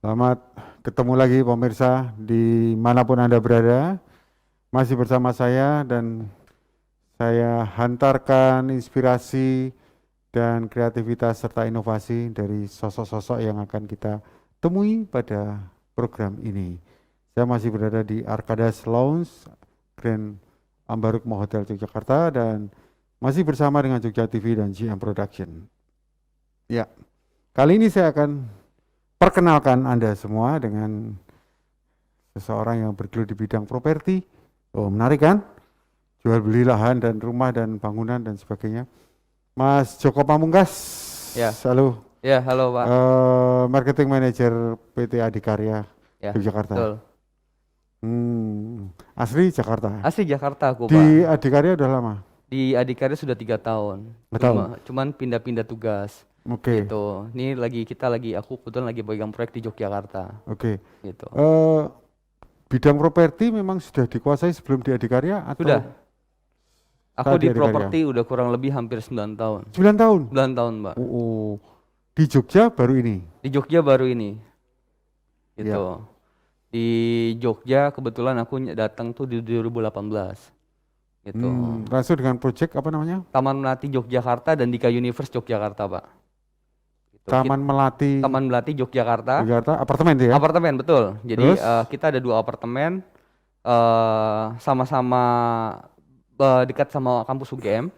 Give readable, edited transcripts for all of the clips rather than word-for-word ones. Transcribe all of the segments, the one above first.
Selamat ketemu lagi pemirsa dimanapun Anda berada. Masih bersama saya dan saya hantarkan inspirasi dan kreativitas serta inovasi dari sosok-sosok yang akan kita temui pada program ini. Saya masih berada di Arkadas Lounge Grand Ambarukmo Hotel Yogyakarta dan masih bersama dengan Jogja TV dan GM Production. Ya, kali ini saya akan perkenalkan Anda semua dengan seseorang yang bergelut di bidang properti. Oh, menarik kan? Jual beli lahan dan rumah dan bangunan dan sebagainya. Mas Joko Pamungkas. Ya, Halo. ya, halo Pak. Marketing Manager PT Adikarya Ya, Yogyakarta. betul. Asli Jakarta. Asli Jakarta aku, Pak. Di Adikarya udah lama? Di Adikarya sudah 3 tahun. Cuman pindah-pindah tugas. Oke. Gitu. Aku kebetulan lagi pegang proyek di Yogyakarta. Oke. Gitu. Bidang properti memang sudah dikuasai sebelum di Adikarya atau? Sudah. Aku Saat di Adikarya? properti udah kurang lebih hampir 9 tahun. 9 tahun? 9 tahun, Mbak. Di Jogja baru ini? Di Jogja baru ini. Gitu. Ya. Di Jogja kebetulan aku datang tuh di 2018. Gitu. Langsung dengan proyek apa namanya? Taman Melati Yogyakarta dan Dika Universe Yogyakarta, Pak. Gitu. Taman Melati Yogyakarta. Yogyakarta, apartemen ya? Apartemen, betul. Jadi Terus? kita ada 2 apartemen, sama-sama dekat sama kampus UGM.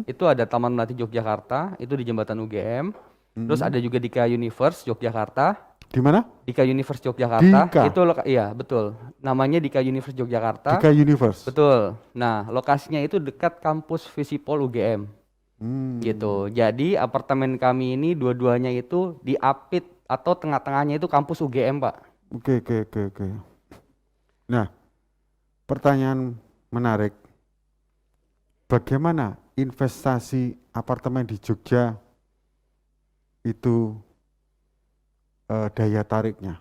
Itu ada Taman Melati Yogyakarta, itu di jembatan UGM. Terus ada juga Dika Universe Yogyakarta. Di mana? Dika Universe Yogyakarta. Dika? Itu iya, betul. Namanya Dika Universe Yogyakarta. Dika Universe? Betul. Nah, lokasinya itu dekat kampus Visipol UGM. Gitu. Jadi apartemen kami ini dua-duanya itu di apit atau tengah-tengahnya itu kampus UGM, Pak. Oke. Nah, pertanyaan menarik. Bagaimana investasi apartemen di Jogja itu daya tariknya?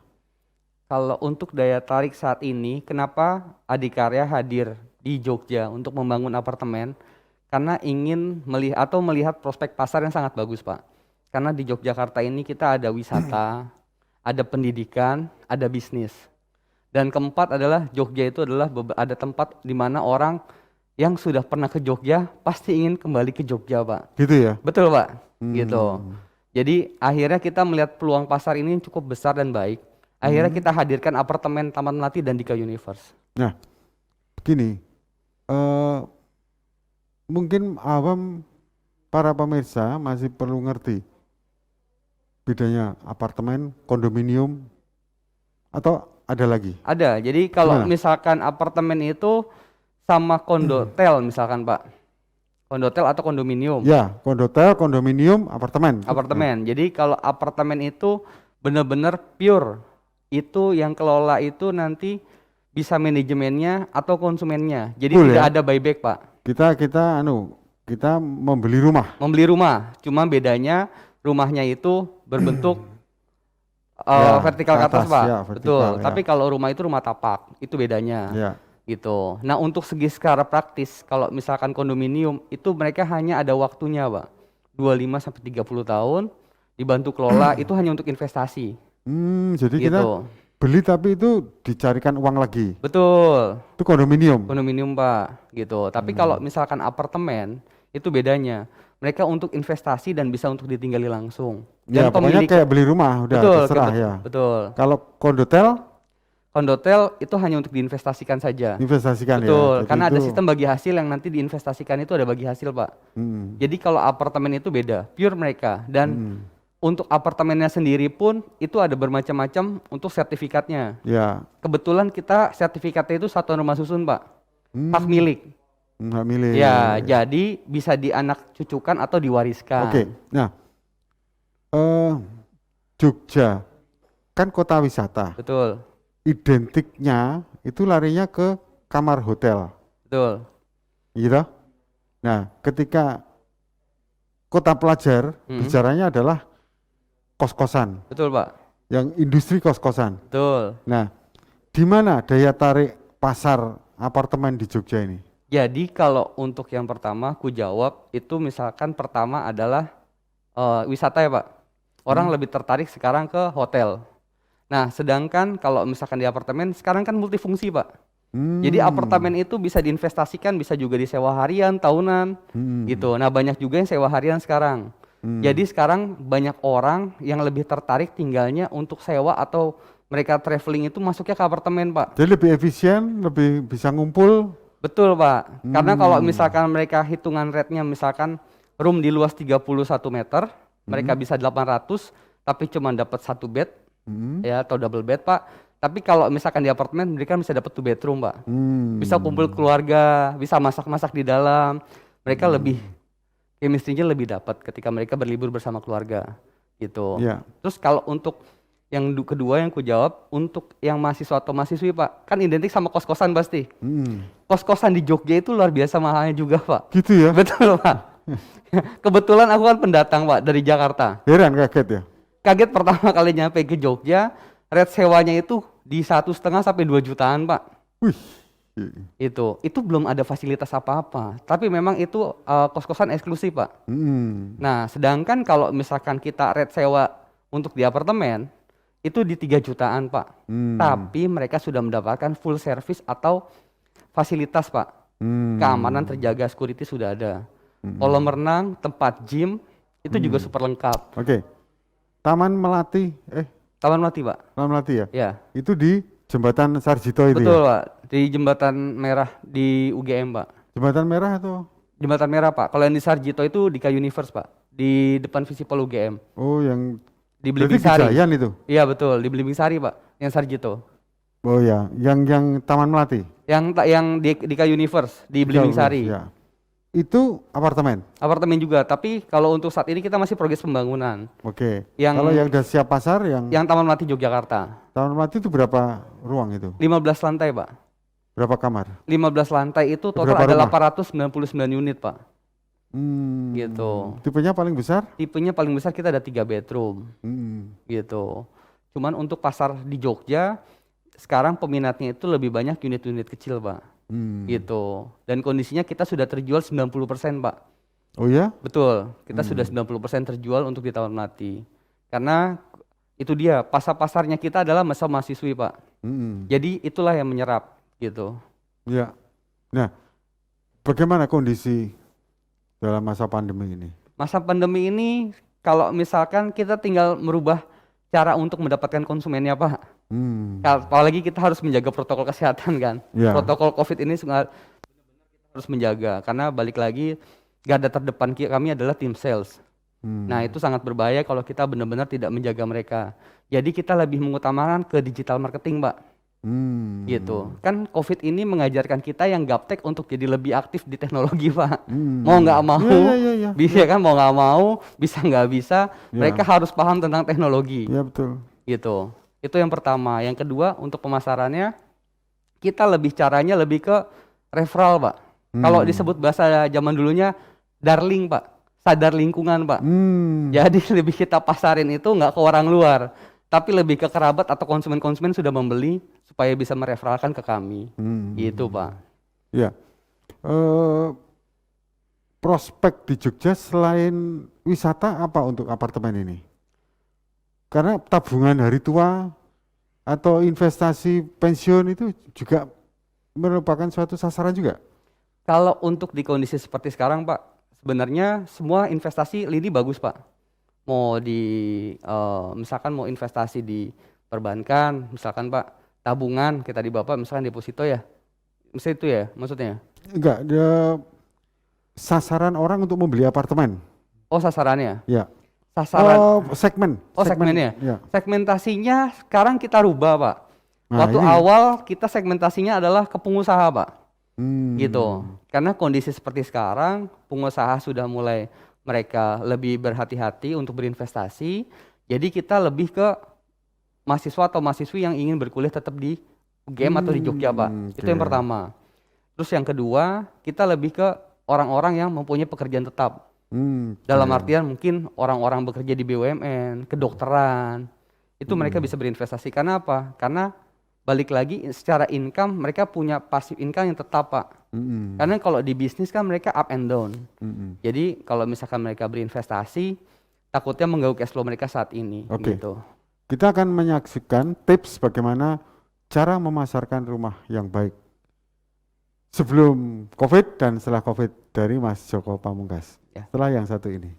Kalau untuk daya tarik saat ini, kenapa Adikarya hadir di Jogja untuk membangun apartemen? Karena ingin melihat prospek pasar yang sangat bagus, Pak. Karena di Yogyakarta ini kita ada wisata, ada pendidikan, ada bisnis. Dan keempat adalah Jogja itu adalah ada tempat di mana orang yang sudah pernah ke Jogja pasti ingin kembali ke Jogja, Pak. Gitu ya? Betul, Pak. Gitu. Jadi akhirnya kita melihat peluang pasar ini cukup besar dan baik. Akhirnya kita hadirkan apartemen Taman Melati dan Dika Universe. Nah, begini. Mungkin awam para pemirsa masih perlu ngerti bedanya apartemen, kondominium, atau ada lagi? Ada. Jadi kalau Gimana? misalkan apartemen itu sama kondotel misalkan, Pak. Kondotel atau kondominium. Ya, kondotel, kondominium, apartemen. Apartemen. Jadi kalau apartemen itu benar-benar pure. Itu yang kelola itu nanti bisa manajemennya atau konsumennya. Jadi Full tidak ya? ada buyback, Pak. Kita membeli rumah. Membeli rumah. Cuma bedanya rumahnya itu berbentuk vertikal ke atas, Pak. Ya, vertikal, Betul. ya. Tapi kalau rumah itu rumah tapak, itu bedanya. Ya. Gitu. Nah, untuk segi secara praktis, kalau misalkan kondominium itu mereka hanya ada waktunya, Pak. 25 sampai 30 tahun dibantu kelola itu hanya untuk investasi. Jadi Gitu. kita beli tapi itu dicarikan uang lagi. Betul. Itu kondominium. Kondominium, Pak. Gitu. Tapi kalau misalkan apartemen itu bedanya. Mereka untuk investasi dan bisa untuk ditinggali langsung. Ya, Dan pokoknya kayak beli rumah udah betul, terserah ya. Betul. Kalau Kondotel itu hanya untuk diinvestasikan saja. investasikan ya. Betul, Jadi karena ada itu- sistem bagi hasil yang nanti diinvestasikan itu ada bagi hasil, Pak. Jadi kalau apartemen itu beda, pure mereka. Dan untuk apartemennya sendiri pun itu ada bermacam-macam untuk sertifikatnya. Ya. Kebetulan kita sertifikatnya itu satuan rumah susun, Pak. Hak milik. Nggak milih. Ya, jadi bisa dianak cucukan atau diwariskan. Oke. Nah, Jogja kan kota wisata. Betul, Identiknya itu larinya ke kamar hotel, betul. gitu. Nah, ketika kota pelajar, bicaranya adalah kos-kosan, Betul, Pak. yang industri kos-kosan. Betul. Nah, di mana daya tarik pasar apartemen di Jogja ini? Jadi kalau untuk yang pertama aku jawab itu misalkan pertama adalah wisata ya, Pak. Orang lebih tertarik sekarang ke hotel. Nah, sedangkan kalau misalkan di apartemen sekarang kan multifungsi, Pak. Hmm. Jadi apartemen itu bisa diinvestasikan, bisa juga disewa harian, tahunan, Hmm. gitu. Nah, banyak juga yang sewa harian sekarang. Jadi sekarang banyak orang yang lebih tertarik tinggalnya untuk sewa atau mereka traveling itu masuknya ke apartemen, Pak. Jadi lebih efisien, lebih bisa ngumpul. Betul, Pak. Karena kalau misalkan mereka hitungan rate-nya misalkan room di luas 31 meter, mereka bisa 800 tapi cuma dapat satu bed ya atau double bed, Pak. Tapi kalau misalkan di apartemen mereka bisa dapat 2 bedroom, Pak. Bisa kumpul keluarga, bisa masak-masak di dalam. Mereka lebih chemistry-nya lebih dapat ketika mereka berlibur bersama keluarga gitu. Ya. Terus kalau untuk yang kedua yang ku jawab untuk yang mahasiswa atau mahasiswi, Pak, kan identik sama kos-kosan pasti. Kos-kosan di Jogja itu luar biasa mahalnya juga, Pak. Gitu ya. Betul, Pak. Kebetulan aku kan pendatang, Pak, dari Jakarta. Heran, kaget ya. Kaget pertama kali nyampe ke Jogja, rate sewanya itu di 1,5 sampai 2 jutaan, Pak. Wih. Itu belum ada fasilitas apa-apa. Tapi memang itu kos-kosan eksklusif, Pak. Nah, sedangkan kalau misalkan kita rate sewa untuk di apartemen itu di 3 jutaan, Pak. Tapi mereka sudah mendapatkan full service atau fasilitas, Pak. Keamanan terjaga, security sudah ada. Kolam renang, tempat gym, itu juga super lengkap. Oke. Taman Melati, Taman Melati, Pak. Taman Melati ya? Ya, Itu di Jembatan Sarjito itu betul, ya? Pak. Di Jembatan Merah di UGM, Pak. Jembatan Merah atau? Jembatan Merah, Pak. Kalau yang di Sarjito itu di K-Universe, Pak. Di depan Visipol UGM. Oh, yang Di berarti Belimbing Sari. Gejayan itu? Iya, betul. Di Belimbing Sari, Pak. Yang Sarjito. Oh ya, yang Taman Melati? Yang di K-Universe di Belimbing Sari. Ya. Itu apartemen? Apartemen juga, tapi kalau untuk saat ini kita masih progres pembangunan. Oke. Yang- Kalau yang udah siap pasar, yang Yang Taman Melati Yogyakarta. Taman Melati itu berapa ruang itu? 15 lantai, Pak. Berapa kamar? 15 lantai itu total Berapa ada rumah? 899 unit, Pak. Gitu. Tipenya paling besar? Tipenya paling besar kita ada 3 bedroom. Gitu. Cuman untuk pasar di Jogja sekarang peminatnya itu lebih banyak unit-unit kecil, Pak. Gitu. Dan kondisinya kita sudah terjual 90%, Pak. Oh ya? Betul. Kita sudah 90% terjual untuk di Taman Melati. Karena itu dia, pasar-pasarnya kita adalah masa mahasiswi, Pak. Jadi itulah yang menyerap gitu. Ya. Nah, bagaimana kondisi dalam masa pandemi ini? Masa pandemi ini kalau misalkan kita tinggal merubah cara untuk mendapatkan konsumennya, Pak. Apalagi kita harus menjaga protokol kesehatan kan. Ya. Protokol COVID ini benar-benar kita harus menjaga karena balik lagi garda terdepan kami adalah tim sales. Nah, itu sangat berbahaya kalau kita benar-benar tidak menjaga mereka. Jadi kita lebih mengutamakan ke digital marketing, Pak. Gitu. Kan COVID ini mengajarkan kita yang gaptek untuk jadi lebih aktif di teknologi, Pak. Mau nggak mau, Ya. bisa kan mau nggak mau, bisa nggak bisa, mereka harus paham tentang teknologi. Ya betul. Gitu. Itu yang pertama. Yang kedua untuk pemasarannya kita caranya lebih ke referral, Pak. Kalau disebut bahasa zaman dulunya darling, Pak. Sadar lingkungan, Pak. Jadi lebih kita pasarin itu nggak ke orang luar, tapi lebih ke kerabat atau konsumen-konsumen sudah membeli supaya bisa mereferalkan ke kami. Gitu, Pak. Ya. Prospek di Jogja selain wisata apa untuk apartemen ini? Karena tabungan hari tua atau investasi pensiun itu juga merupakan suatu sasaran juga. Kalau untuk di kondisi seperti sekarang, Pak, sebenarnya semua investasi lini bagus, Pak. Mau misalkan mau investasi di perbankan, misalkan, Pak, tabungan kita di Bapak, misalkan deposito ya. Misalnya itu ya maksudnya? Enggak, sasaran orang untuk membeli apartemen. Oh, sasarannya? Ya. Sasaran. Segmen. Segmennya. Ya. Segmentasinya sekarang kita rubah, Pak. Nah, Waktu ini. awal kita segmentasinya adalah ke pengusaha, Pak. Gitu. Karena kondisi seperti sekarang, pengusaha sudah mulai mereka lebih berhati-hati untuk berinvestasi. Jadi kita lebih ke mahasiswa atau mahasiswi yang ingin berkuliah tetap di UGM atau di Jogja, Pak. Itu yang pertama. Terus yang kedua, kita lebih ke orang-orang yang mempunyai pekerjaan tetap. Dalam artian mungkin orang-orang bekerja di BUMN, kedokteran, itu mereka bisa berinvestasi. Karena apa? Karena balik lagi secara income mereka punya passive income yang tetap, Pak. Karena kalau di bisnis kan mereka up and down. Jadi kalau misalkan mereka berinvestasi, takutnya mengganggu cash flow mereka saat ini. Oke. Gitu. kita akan menyaksikan tips bagaimana cara memasarkan rumah yang baik sebelum COVID dan setelah COVID dari Mas Joko Pamungkas. Ya. Setelah yang satu ini.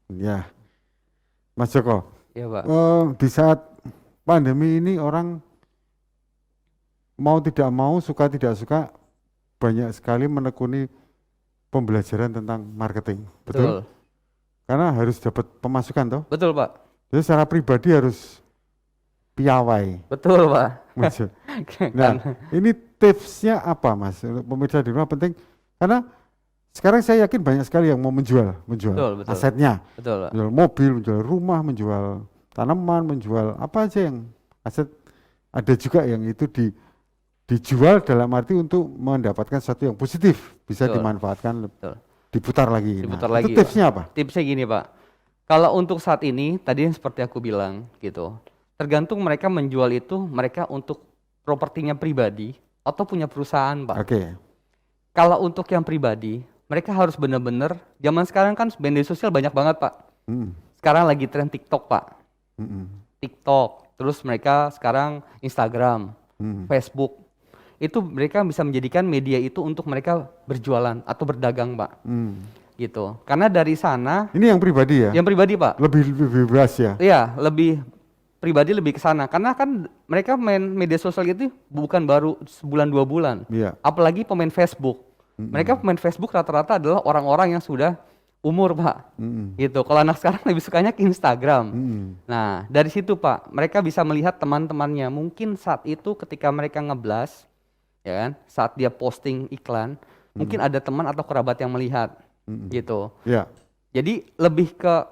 Ya, Mas Joko, Ya Pak. di saat pandemi ini orang mau tidak mau, suka tidak suka, banyak sekali menekuni pembelajaran tentang marketing, betul? Karena harus dapat pemasukan toh. Betul Pak. Jadi secara pribadi harus piawai. Betul Pak. Mas. Nah, ini tipsnya apa Mas? Untuk pemirsa di rumah penting karena sekarang saya yakin banyak sekali yang mau menjual Betul. asetnya, Betul Pak. menjual mobil, menjual rumah, menjual tanaman, menjual apa aja yang aset. Ada juga yang itu dijual dalam arti untuk mendapatkan sesuatu yang positif, bisa Betul. dimanfaatkan, Betul. diputar lagi. Diputar Nah, lagi, itu tipsnya apa? Tipsnya gini Pak, kalau untuk saat ini tadi yang seperti aku bilang gitu, tergantung mereka menjual itu mereka untuk propertinya pribadi atau punya perusahaan Pak. Oke. Kalau untuk yang pribadi, mereka harus benar-benar, zaman sekarang kan media sosial banyak banget Pak. Mm, Sekarang lagi tren TikTok Pak, mm, TikTok, terus mereka sekarang Instagram, mm. Facebook. Itu mereka bisa menjadikan media itu untuk mereka berjualan atau berdagang Pak. Gitu. Karena dari sana, Ini yang pribadi ya? yang pribadi Pak, Lebih bebas ya? iya, lebih pribadi lebih ke sana. Karena kan mereka main media sosial itu bukan baru sebulan 2 bulan. Iya. Apalagi pemain Facebook. Mereka pemain Facebook rata-rata adalah orang-orang yang sudah umur Pak. Gitu. Kalau anak sekarang lebih sukanya ke Instagram. Nah, dari situ Pak, mereka bisa melihat teman-temannya. Mungkin saat itu ketika mereka ngeblas, ya kan, saat dia posting iklan, mungkin ada teman atau kerabat yang melihat. Gitu. Ya, Jadi lebih ke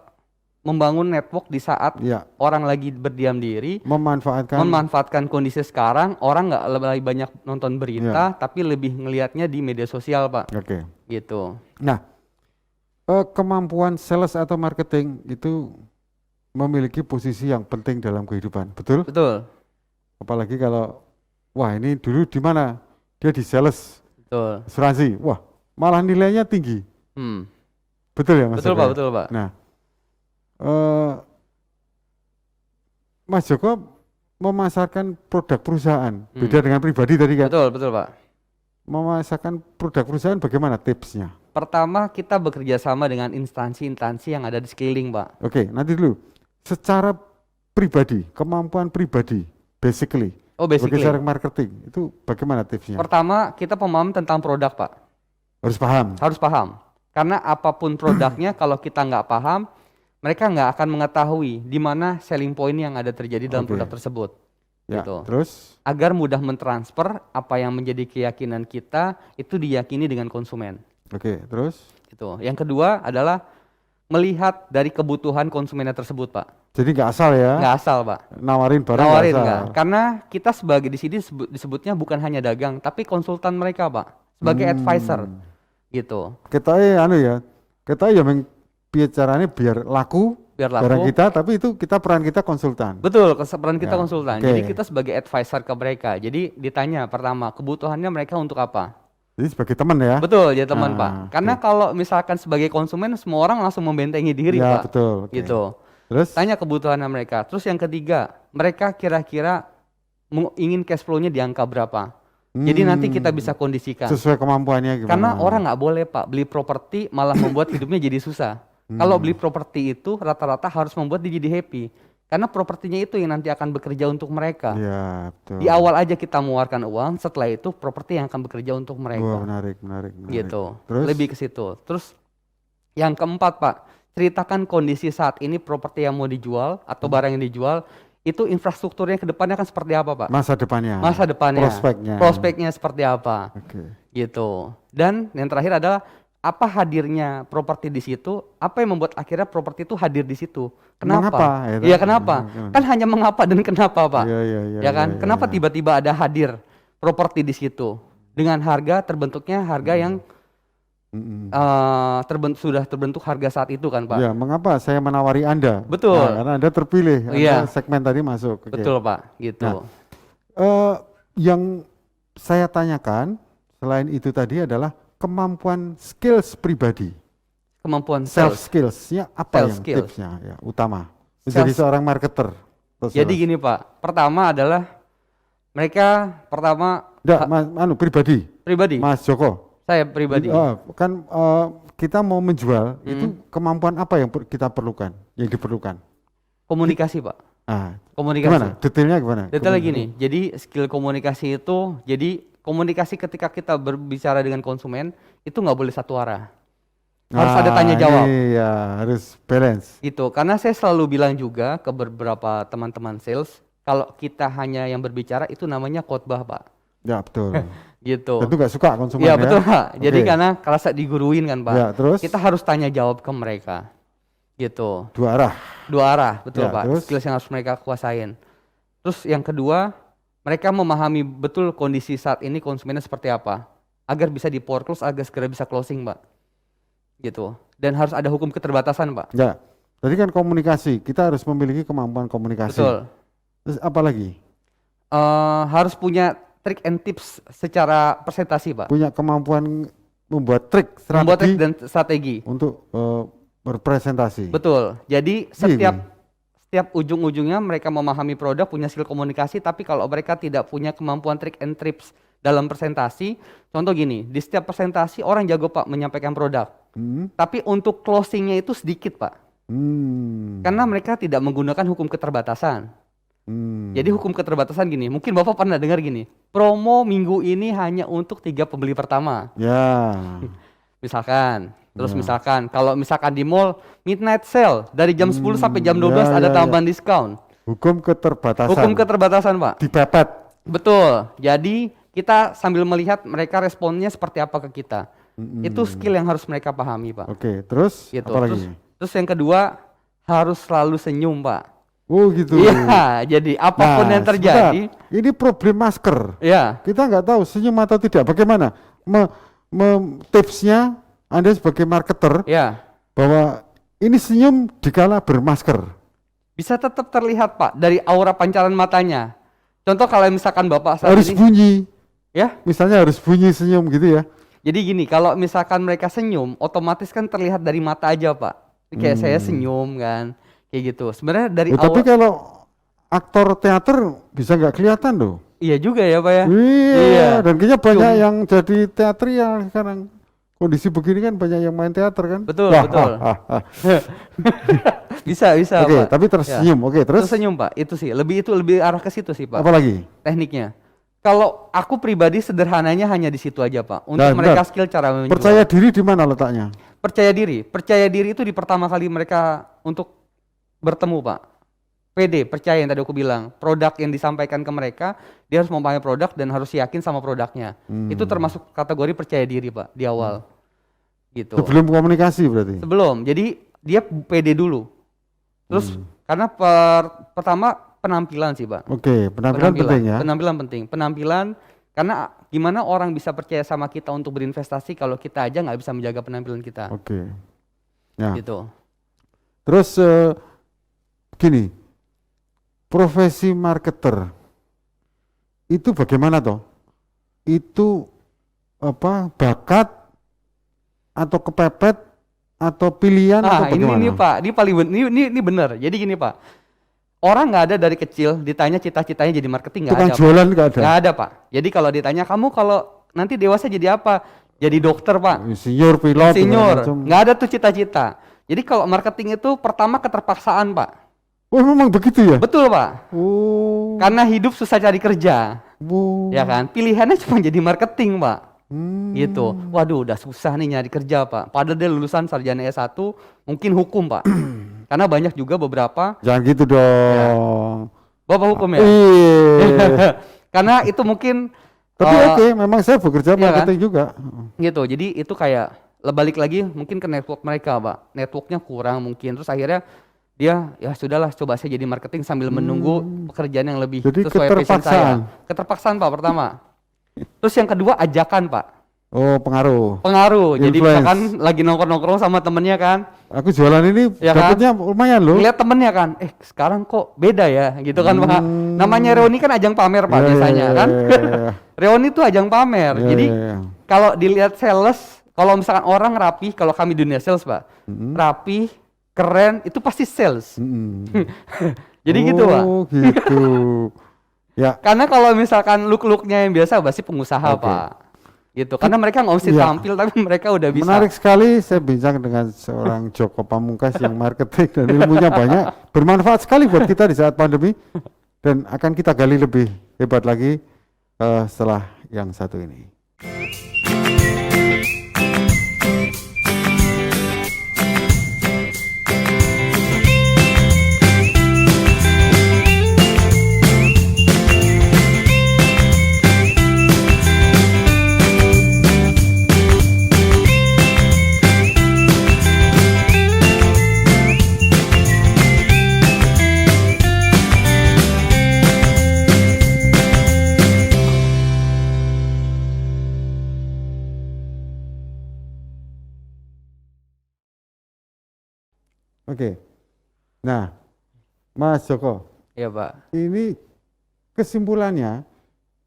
membangun network di saat ya. orang lagi berdiam diri, Memanfaatkan kondisi sekarang, orang nggak lebih banyak nonton berita, tapi lebih ngelihatnya di media sosial Pak. Oke. Gitu. Nah, kemampuan sales atau marketing itu memiliki posisi yang penting dalam kehidupan, betul? Betul. Apalagi kalau, wah ini dulu di mana? Dia di sales, Betul. asuransi, wah malah nilainya tinggi, betul ya Mas Betul Joko? Pak, betul Pak. Nah, Mas Joko memasarkan produk perusahaan, beda dengan pribadi tadi kan? Betul, betul Pak. Memasarkan produk perusahaan bagaimana tipsnya? Pertama, kita bekerja sama dengan instansi-instansi yang ada di sekeliling Pak. Oke, nanti dulu. Secara pribadi, kemampuan pribadi, basically, Basically. secara marketing, itu bagaimana tipsnya? Pertama, kita pemahaman tentang produk Pak. Harus paham. Harus paham. Karena apapun produknya, kalau kita nggak paham, mereka nggak akan mengetahui di mana selling point yang ada terjadi dalam produk tersebut. Ya, Gitu. terus? Agar mudah mentransfer apa yang menjadi keyakinan kita itu diyakini dengan konsumen. Oke, terus? Gitu. Yang kedua adalah melihat dari kebutuhan konsumennya tersebut, Pak. Jadi nggak asal ya? Nggak asal, Pak. Nawarin barang Nawarin nggak asal. nggak. Karena kita sebagai di sini disebutnya bukan hanya dagang, tapi konsultan mereka, Pak. Sebagai advisor. Gitu. Kita yang piye caranya biar laku Biar laku. barang kita, tapi itu peran kita konsultan. Betul, peran kita Ya, konsultan. oke. Jadi kita sebagai advisor ke mereka. Jadi ditanya pertama, kebutuhannya mereka untuk apa? Jadi sebagai teman ya? Betul, jadi teman Ah, Pak. Karena oke. kalau misalkan sebagai konsumen, semua orang langsung membentengi diri Ya, Pak. betul. Oke. Gitu. Terus? Tanya kebutuhannya mereka. Terus yang ketiga, mereka kira-kira ingin cash flow-nya di angka berapa? Jadi nanti kita bisa kondisikan. Sesuai kemampuannya gimana? Karena orang nggak boleh Pak beli properti malah membuat hidupnya jadi susah. Kalau beli properti itu rata-rata harus membuat dia jadi happy. Karena propertinya itu yang nanti akan bekerja untuk mereka. Ya, betul. Di awal aja kita mengeluarkan uang, setelah itu properti yang akan bekerja untuk mereka. Wah, menarik. Gitu. Terus? Lebih ke situ. Terus yang keempat Pak, ceritakan kondisi saat ini properti yang mau dijual atau barang yang dijual itu infrastrukturnya ke depannya kan seperti apa Pak? Masa depannya. Masa depannya. Prospeknya. Prospeknya seperti apa? Oke. Gitu. Dan yang terakhir adalah apa hadirnya properti di situ? Apa yang membuat akhirnya properti itu hadir di situ? Kenapa? Mengapa, ya, Iya, kenapa? Kan hanya mengapa dan kenapa, Pak. Iya, iya, iya, Ya kan? iya, Kenapa iya. tiba-tiba ada hadir properti di situ dengan harga terbentuknya harga yang Mm-mm. sudah terbentuk harga saat itu kan, Pak? Ya, mengapa saya menawari Anda? Betul. Nah, karena Anda terpilih, Iya. segmen tadi masuk. Oke. Betul, Pak. Gitu. Nah, yang saya tanyakan selain itu tadi adalah kemampuan skills pribadi. Kemampuan Self sales. skills-nya apa Self yang skills. tipsnya ya, utama menjadi Self- seorang marketer? atau Jadi sales? gini, Pak. Pertama adalah mereka Enggak, pribadi, pribadi. Mas Joko. Saya pribadi. Kan kita mau menjual itu kemampuan apa yang kita perlukan, yang diperlukan? Komunikasi, Pak. Ah, Komunikasi. gimana? Detailnya gimana? Detailnya gini, jadi skill komunikasi itu, jadi komunikasi ketika kita berbicara dengan konsumen itu nggak boleh satu arah, harus ada tanya jawab. Iya, harus balance. Gitu, karena saya selalu bilang juga ke beberapa teman-teman sales, kalau kita hanya yang berbicara itu namanya khotbah, Pak. Ya betul. Gitu. Tentu nggak suka konsumen Iya ya. betul, Pak. Jadi Oke. karena kalau saya diguruin kan, Pak, Ya, terus kita harus tanya jawab ke mereka. Gitu. dua arah. Dua arah, betul Ya, Pak. terus? Skills yang harus mereka kuasain. Terus yang kedua, mereka memahami betul kondisi saat ini konsumennya seperti apa, agar bisa di foreclose, agar segera bisa closing, Pak. Gitu. Dan harus ada hukum keterbatasan, Pak. Ya. Tadi kan komunikasi, kita harus memiliki kemampuan komunikasi. Betul. Terus apa lagi? Harus punya trik and tips secara presentasi, Pak. Punya kemampuan membuat trik Membuat strategi trik dan strategi. untuk berpresentasi. Betul. Jadi Iya, setiap ujung-ujungnya mereka memahami produk, punya skill komunikasi, tapi kalau mereka tidak punya kemampuan trik and tips dalam presentasi, contoh gini, di setiap presentasi orang jago, Pak, menyampaikan produk. Hmm. Tapi untuk closingnya itu sedikit, Pak. Hmm. Karena mereka tidak menggunakan hukum keterbatasan. Hmm. Jadi hukum keterbatasan gini, mungkin Bapak pernah dengar gini, promo minggu ini hanya untuk 3 pembeli pertama. Ya. Misalkan, terus Ya. misalkan, kalau misalkan di mall, midnight sale, dari jam 10 sampai jam 12 ya, ada ya, tambahan diskon. Hukum keterbatasan. Hukum keterbatasan, Pak. Dipepet. Betul. Jadi kita sambil melihat mereka responnya seperti apa ke kita. Itu skill yang harus mereka pahami, Pak. Oke, terus Gitu. apa lagi? Terus yang kedua harus selalu senyum, Pak. Oh gitu. Iya, jadi apapun Nah, yang terjadi, sebentar. Ini problem masker. ya Kita nggak tahu senyum atau tidak. Bagaimana? Tipsnya Anda sebagai marketer ya bahwa ini senyum dikala bermasker. bisa tetap terlihat, Pak, dari aura pancaran matanya. Contoh kalau misalkan Bapak saat Harus ini, bunyi. ya, Misalnya harus bunyi senyum gitu ya. jadi gini, kalau misalkan mereka senyum, otomatis kan terlihat dari mata aja, Pak. Kayak saya senyum kan, kayak gitu. Sebenarnya dari Ya, tapi aura, kalau aktor teater bisa nggak kelihatan loh. iya juga ya, Pak ya. Iya. Dan kayaknya banyak Cuma- yang jadi teatrial sekarang. Kondisi begini kan banyak yang main teater kan. Betul, Wah, betul. Bisa, Oke, Pak. tapi tersenyum. Oke, terus Tersenyum, Pak. Itu lebih arah ke situ sih, Pak. apa lagi? Tekniknya. Kalau aku pribadi sederhananya hanya di situ aja, Pak. Untuk Nah, mereka bentar. skill cara menjual. Percaya diri di mana letaknya? Percaya diri. Percaya diri itu di pertama kali mereka untuk bertemu, Pak. PD, percaya yang tadi aku bilang. Produk yang disampaikan ke mereka, dia harus memahami produk dan harus yakin sama produknya. Itu termasuk kategori percaya diri, Pak, di awal. Gitu. Sebelum komunikasi berarti. Sebelum. Jadi dia PD dulu. Terus karena pertama penampilan sih, Pak. Oke, penampilan penting ya. Penampilan penting. Penampilan karena gimana orang bisa percaya sama kita untuk berinvestasi kalau kita aja nggak bisa menjaga penampilan kita. Oke. Ya. Gitu. Terus gini, profesi marketer itu bagaimana toh? Itu apa bakat atau kepepet atau pilihan atau Nah, bagaimana? ini Pak, ini benar. Jadi gini, Pak. Orang nggak ada dari kecil ditanya cita-citanya jadi marketing, nggak Tukang ada. Pak. jualan nggak ada. Nggak ada, Pak. Jadi kalau ditanya kamu kalau nanti dewasa jadi apa? Jadi dokter, Pak. Insinyur, pilot, segala Insinyur. macam. Nggak ada tuh cita-cita. Jadi kalau marketing itu pertama keterpaksaan, Pak. Oh, memang begitu ya? Betul, Pak. Oh. Karena hidup susah cari kerja, Oh. ya kan? Pilihannya cuma jadi marketing, Pak. Hmm. Gitu. Waduh, udah susah nih nyari kerja, Pak. Padahal dia lulusan sarjana S1, mungkin hukum, Pak. Karena banyak juga beberapa Jangan gitu dong. Bapak hukum ya. Iya. Karena itu mungkin Tapi oke, memang saya bekerja iya kan? marketing juga. gitu. Jadi itu kayak balik lagi mungkin ke network mereka, Pak. Networknya kurang mungkin. Terus akhirnya dia ya sudahlah coba saya jadi marketing sambil menunggu pekerjaan yang lebih Jadi sesuai passion keterpaksaan. saya. Keterpaksaan, Pak, pertama. Terus yang kedua ajakan, Pak. Oh, pengaruh. Pengaruh. Jadi Influence. misalkan lagi nongkrong-nongkrong sama temennya kan, Aku jualan ini ya kan? dapatnya lumayan loh. ngeliat temennya kan, sekarang kok beda ya, gitu kan, Pak. Namanya reuni kan ajang pamer, Pak, Ya, ya, biasanya ya, kan. ya, ya. Reuni itu ajang pamer. Ya, Jadi ya, ya. kalau dilihat sales, kalau misalkan orang rapi, kalau kami dunia sales, Pak, rapi, keren, itu pasti sales. Mm-mm. Jadi gitu, Pak. Oh, gitu. Ya, Karena kalau misalkan look-looknya yang biasa, pasti pengusaha, Oke. Pak. Gitu. Karena mereka nggak mesti Iya. tampil, tapi mereka udah bisa. menarik sekali saya bincang dengan seorang Joko Pamungkas yang marketing dan ilmunya banyak, bermanfaat sekali buat kita di saat pandemi dan akan kita gali lebih hebat lagi setelah yang satu ini. Oke. Nah, Mas Joko, Iya, Pak. ini kesimpulannya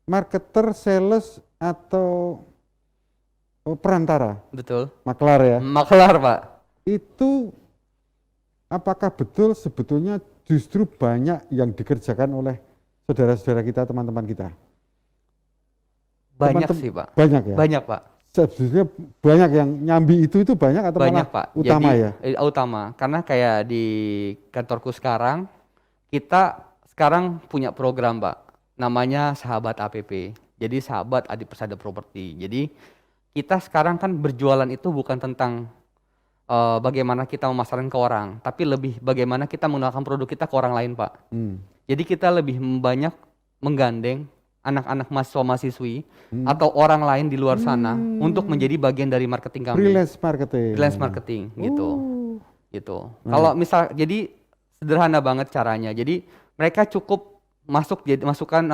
marketer, sales atau perantara, Betul. maklar ya, Maklar, Pak. itu apakah betul sebetulnya justru banyak yang dikerjakan oleh saudara-saudara kita, teman-teman kita? Banyak Teman-teman- sih, Pak. Banyak ya? Banyak, Pak. Sebetulnya banyak yang nyambi itu banyak atau Banyak, malah Pak. utama Jadi, ya? Utama. Karena kayak di kantorku sekarang, kita sekarang punya program, Pak. Namanya Sahabat APP. Jadi Sahabat Adi Persada Properti. Jadi kita sekarang kan berjualan itu bukan tentang bagaimana kita memasarkan ke orang, tapi lebih bagaimana kita mengenalkan produk kita ke orang lain, Pak. Jadi kita lebih banyak menggandeng anak-anak mahasiswa-mahasiswi atau orang lain di luar sana untuk menjadi bagian dari marketing kami. Freelance marketing. Freelance marketing gitu. Gitu. Nah. Kalau misal jadi sederhana banget caranya. Jadi mereka cukup masukkan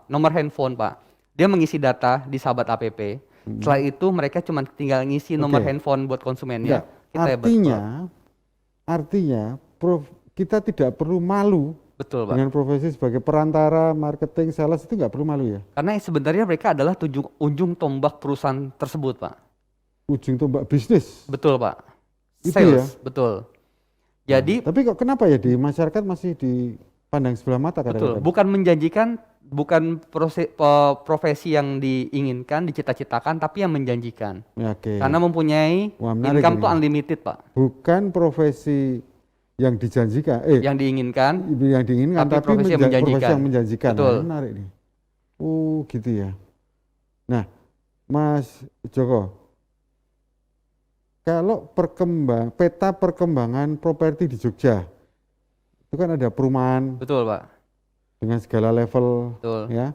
nomor handphone, Pak. Dia mengisi data di Sahabat APP. Setelah itu mereka cuma tinggal ngisi nomor Oke. handphone buat konsumennya. Enggak, artinya kita tidak perlu malu Betul, Pak. dengan profesi sebagai perantara, marketing, sales itu nggak perlu malu ya. Karena sebenarnya mereka adalah ujung tombak perusahaan tersebut, Pak. Ujung tombak bisnis. Betul, Pak. Itu Sales, betul. Jadi Tapi kok kenapa ya di masyarakat masih dipandang sebelah mata betul, kadang-kadang? bukan menjanjikan, bukan profesi yang diinginkan, dicita-citakan, tapi yang menjanjikan. Ya, oke. Karena mempunyai Wah, menarik income ini. tuh unlimited, Pak. Bukan profesi yang dijanjikan, Yang diinginkan, yang diinginkan, tapi profesi yang profesi menjanjikan. yang menjanjikan. Betul. Nah, menarik nih. Oh, gitu ya. Nah, Mas Joko, kalau peta perkembangan properti di Jogja, itu kan ada perumahan betul, Pak. dengan segala level, Betul. ya.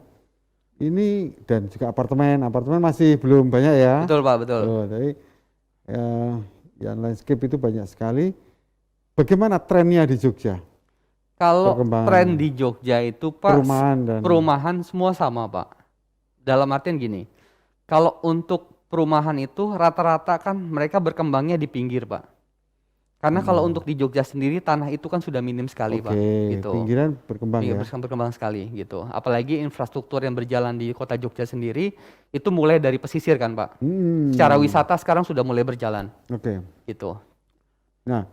Ini dan juga apartemen masih belum banyak ya. Betul, Pak, betul. Oh, tapi ya landscape itu banyak sekali. Bagaimana trennya di Jogja? Kalau Perkembangan tren di Jogja itu, Pak, Perumahan dan semua sama, Pak. Dalam artian gini, kalau untuk perumahan itu rata-rata kan mereka berkembangnya di pinggir, Pak. Karena kalau untuk di Jogja sendiri tanah itu kan sudah minim sekali, Pak. Gitu. pinggiran berkembang Iya, ya. berkembang sekali gitu. Apalagi infrastruktur yang berjalan di kota Jogja sendiri itu mulai dari pesisir kan, Pak. Secara wisata sekarang sudah mulai berjalan Oke. gitu. Nah,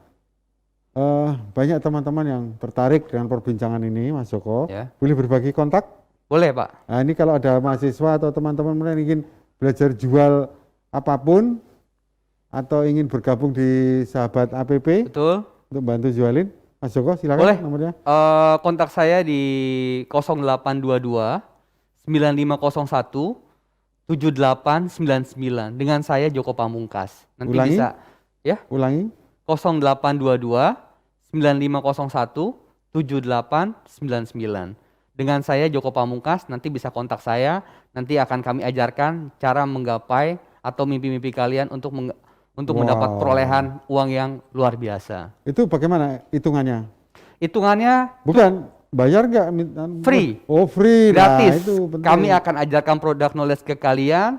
banyak teman-teman yang tertarik dengan perbincangan ini, Mas Joko. Ya. Boleh berbagi kontak? Boleh, Pak. Nah, ini kalau ada mahasiswa atau teman-teman yang ingin belajar jual apapun atau ingin bergabung di Sahabat APP Betul. untuk bantu jualin, Mas Joko silakan Boleh. nomornya. Kontak saya di 0822 9501 7899 dengan saya Joko Pamungkas. Nanti Ulangi. bisa ya. Ulangi. 0822 9501 7899. Dengan saya Joko Pamungkas, nanti bisa kontak saya, nanti akan kami ajarkan cara menggapai atau mimpi-mimpi kalian untuk untuk mendapat Wow. perolehan uang yang luar biasa. Itu bagaimana hitungannya? Hitungannya Bukan bayar nggak? Free. Oh free. Nah, gratis. itu penting. Kami akan ajarkan product knowledge ke kalian.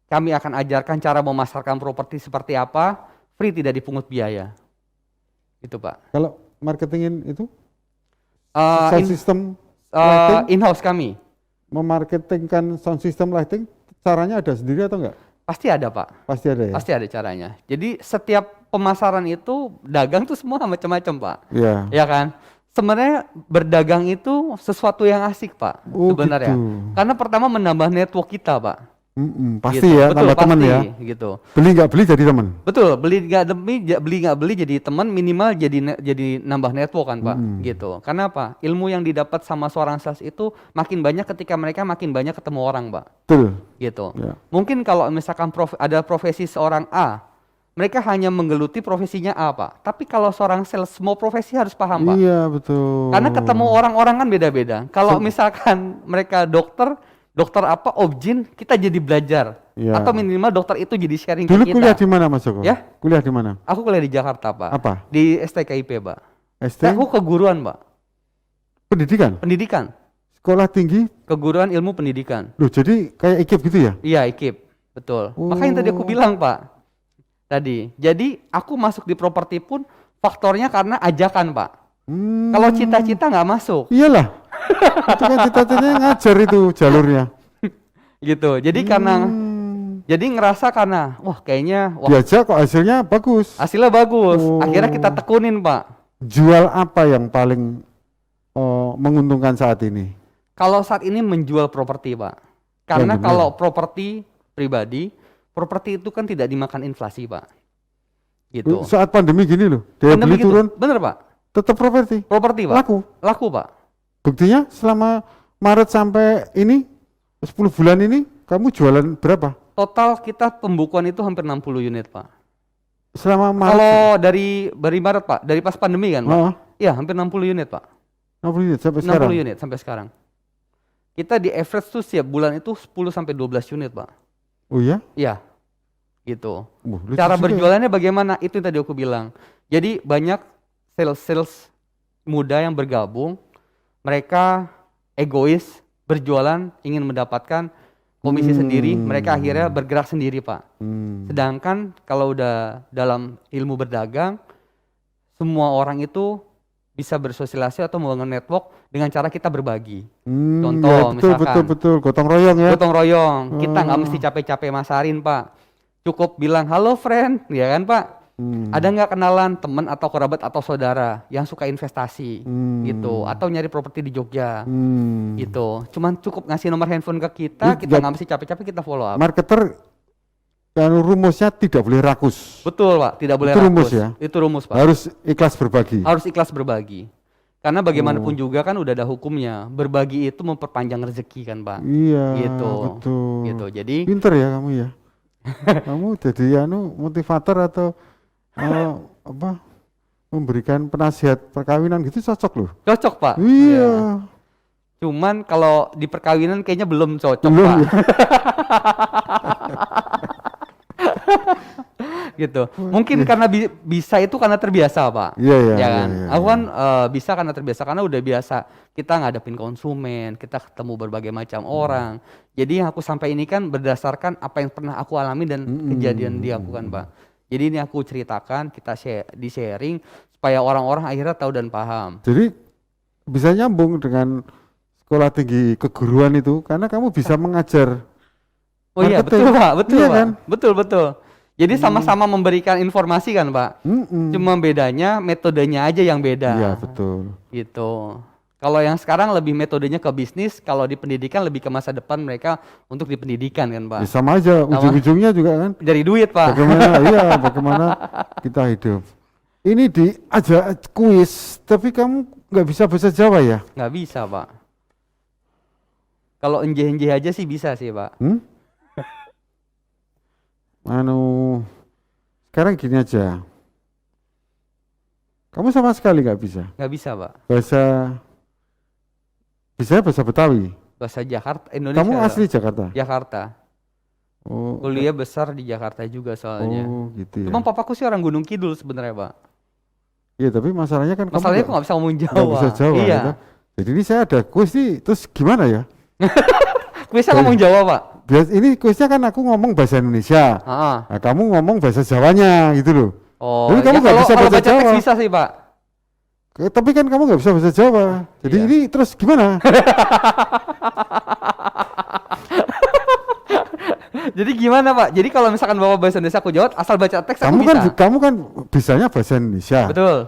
Kami akan ajarkan cara memasarkan properti seperti apa. Free, tidak dipungut biaya. Itu Pak. Kalau marketingin itu Eh, sound in- system lighting, In-house kami. memarketingkan sound system lighting, caranya ada sendiri atau enggak? Pasti ada Pak. Pasti ada ya? Pasti ada caranya. Jadi setiap pemasaran itu dagang tuh semua macam-macam Pak. Iya. Ya kan? Sebenarnya berdagang itu sesuatu yang asik Pak. Oh, Sebenarnya. gitu. Karena pertama menambah network kita Pak. Pasti Gitu. ya, Betul, tambah teman pasti, ya. Gitu. Beli nggak beli jadi teman. Betul, beli nggak beli jadi teman, minimal jadi nambah network kan Pak, gitu. Karena apa? Ilmu yang didapat sama seorang sales itu makin banyak ketika mereka makin banyak ketemu orang, Pak, Betul. gitu. Ya. Mungkin kalau misalkan ada profesi seorang A, mereka hanya menggeluti profesinya A, Pak. Tapi kalau seorang sales, semua profesi harus paham, Pak. Iya, betul. Karena ketemu orang-orang kan beda-beda. Kalau misalkan mereka dokter apa, objin, kita jadi belajar. Iya. Atau minimal dokter itu jadi sharing Dulu ke kita. kuliah di mana Mas Joko? Ya? Kuliah di mana? Aku kuliah di Jakarta, Pak. Apa? Di STKIP, Pak. SD? Aku keguruan, Pak. Pendidikan? Pendidikan. Sekolah tinggi? Keguruan ilmu pendidikan. Loh, jadi kayak IKIP gitu ya? Iya, IKIP. Betul. Makanya tadi aku bilang, Pak. Tadi. Jadi, aku masuk di properti pun faktornya karena ajakan, Pak. Kalau cita-cita nggak masuk. Iyalah. Itu kan cita-citanya ngajar itu jalurnya. Gitu. Jadi karena jadi ngerasa karena wah kayaknya Diajak kok hasilnya bagus. hasilnya bagus. Oh. Akhirnya kita tekunin, Pak. Jual apa yang paling menguntungkan saat ini? Kalau saat ini menjual properti, Pak. Karena benar. kalau properti pribadi, properti itu kan tidak dimakan inflasi, Pak. Gitu. Saat pandemi gini loh, daya Pandemi beli gitu. turun, Bener, Pak. tetap properti. Properti, Pak. Laku. Pak. Buktinya selama Maret sampai ini 10 bulan ini kamu jualan berapa? Total kita pembukuan itu hampir 60 unit, Pak. Selama Maret? Kalau dari Maret, Pak, dari pas pandemi kan, Pak? Oh, Iya, hampir 60 unit, Pak. 60 unit sampai 60 sekarang. unit sampai sekarang. Kita di average tuh setiap bulan itu 10 sampai 12 unit, Pak. Oh ya? Iya. Gitu. Lucu Cara juga ya. berjualannya bagaimana? Itu yang tadi aku bilang. Jadi banyak sales muda yang bergabung, mereka egois, berjualan, ingin mendapatkan komisi sendiri, mereka akhirnya bergerak sendiri, Pak. Sedangkan kalau udah dalam ilmu berdagang, semua orang itu bisa bersosialisasi atau membangun network dengan cara kita berbagi. Contoh, Ya, betul, misalkan betul, gotong royong ya. gotong royong, kita nggak mesti capek-capek masarin, Pak. Cukup bilang halo friend, ya kan, Pak? Ada nggak kenalan teman atau kerabat atau saudara yang suka investasi, gitu, atau nyari properti di Jogja, gitu. Cuman cukup ngasih nomor handphone ke kita, Jadi kita nggak mesti capek-capek, kita follow up. Marketer kan rumusnya tidak boleh rakus. Betul, Pak, tidak boleh Itu rumus rakus. ya? Itu rumus, Pak. Harus ikhlas berbagi. Harus ikhlas berbagi. Karena bagaimanapun juga kan udah ada hukumnya. Berbagi itu memperpanjang rezeki kan, Pak. Iya, Gitu. betul. Gitu. Jadi Pinter ya kamu ya. Kamu jadi motivator atau apa? Memberikan penasihat perkawinan gitu cocok loh. cocok, Pak. Iya. Cuman kalau di perkawinan kayaknya belum cocok, Belum Pak. ya. Gitu. Mungkin karena bisa itu karena terbiasa, Pak. Iya, iya, Ya kan? iya, iya, Aku kan bisa karena terbiasa karena udah biasa kita ngadepin konsumen, kita ketemu berbagai macam orang. Jadi yang aku sampai ini kan berdasarkan apa yang pernah aku alami dan kejadian di aku kan, Pak. Jadi ini aku ceritakan, kita di sharing supaya orang-orang akhirnya tahu dan paham. Jadi bisa nyambung dengan sekolah tinggi keguruan itu karena kamu bisa mengajar. Oh iya, marketing. betul, Pak. Betul, Iya Pak. kan? Betul, betul. Jadi sama-sama memberikan informasi kan, Pak. Cuma bedanya metodenya aja yang beda. Iya, betul. Gitu. Kalau yang sekarang lebih metodenya ke bisnis, kalau di pendidikan lebih ke masa depan mereka untuk di pendidikan kan, Pak. Ya, sama aja ujung-ujungnya juga kan. Dari duit, Pak. Bagaimana kita hidup. Ini diajak kuis, tapi kamu nggak bisa bahasa Jawa ya? Nggak bisa, Pak. Kalau enje-enje aja sih bisa sih, Pak. Sekarang gini aja. Kamu sama sekali nggak bisa. Nggak bisa, Pak. Bisa bahasa Betawi. Bahasa Jakarta, Indonesia. Kamu asli Jakarta. Jakarta. Oh, Kuliah besar di Jakarta juga soalnya. oh gitu ya. Cuma papaku sih orang Gunung Kidul sebenarnya, Pak. Iya, tapi masalahnya kan kamu Masalahnya aku nggak bisa ngomong nggak Jawa. bisa Jawa Iya. gitu. Jadi ini saya ada kuis nih, terus gimana ya? Bisa ngomong Jawa, Pak. Ini kuisnya kan aku ngomong bahasa Indonesia. Ah. Nah, kamu ngomong bahasa Jawanya gitu loh. Oh, Tapi kamu ya nggak bisa kalau bahasa baca teks Jawa. bisa sih, Pak. Tapi kan kamu nggak bisa bahasa Jawa. Jadi Iya. ini terus gimana? Jadi gimana, Pak? Jadi kalau misalkan Bapak bahasa Indonesia aku jawab, asal baca teks aku bisa. Kamu kan bisanya bahasa Indonesia. Betul.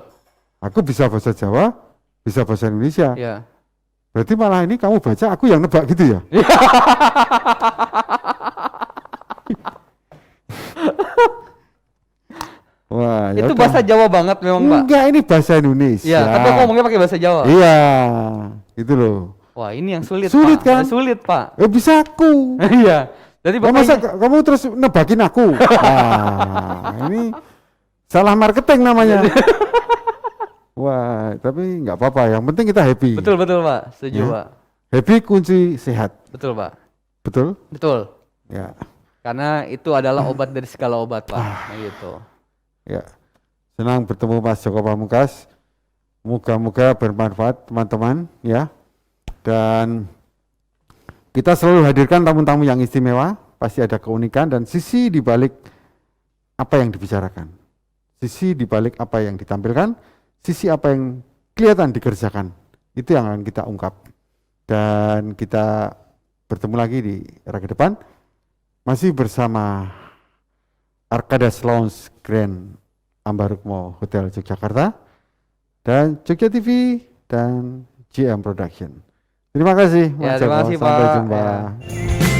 Aku bisa bahasa Jawa, bisa bahasa Indonesia. Ya. Berarti malah ini kamu baca, aku yang nebak gitu ya? Wah, ya Itu udah. bahasa Jawa banget memang, Pak. Enggak, ini bahasa Indonesia. Iya, tapi aku ngomongnya pakai bahasa Jawa. Iya, gitu loh. Wah, ini yang sulit, Sulit Pak. kan? Sulit, Pak. Bisa aku. Iya. Jadi Nah, masa Bapak kamu terus nebakin aku? Nah, ini salah marketing namanya. Wah, tapi nggak apa-apa. Yang penting kita happy. betul, Pak. Setuju, Ya. Pak. Happy kunci sehat. Betul, Pak. Betul? Betul. Ya. Karena itu adalah obat dari segala obat, Pak. Nah, gitu. Ya. Senang bertemu Mas Joko Pamungkas. Moga-moga bermanfaat teman-teman ya. Dan kita selalu hadirkan tamu-tamu yang istimewa, pasti ada keunikan dan sisi di balik apa yang dibicarakan. Sisi di balik apa yang ditampilkan, sisi apa yang kelihatan dikerjakan. Itu yang akan kita ungkap. Dan kita bertemu lagi di era ke depan masih bersama Arkadas Lounge Grand Ambarukmo Hotel Yogyakarta dan Jogja TV dan GM Production. Terima kasih, Ya, Mas terima Joko. kasih, Sampai Pak. jumpa. Ya.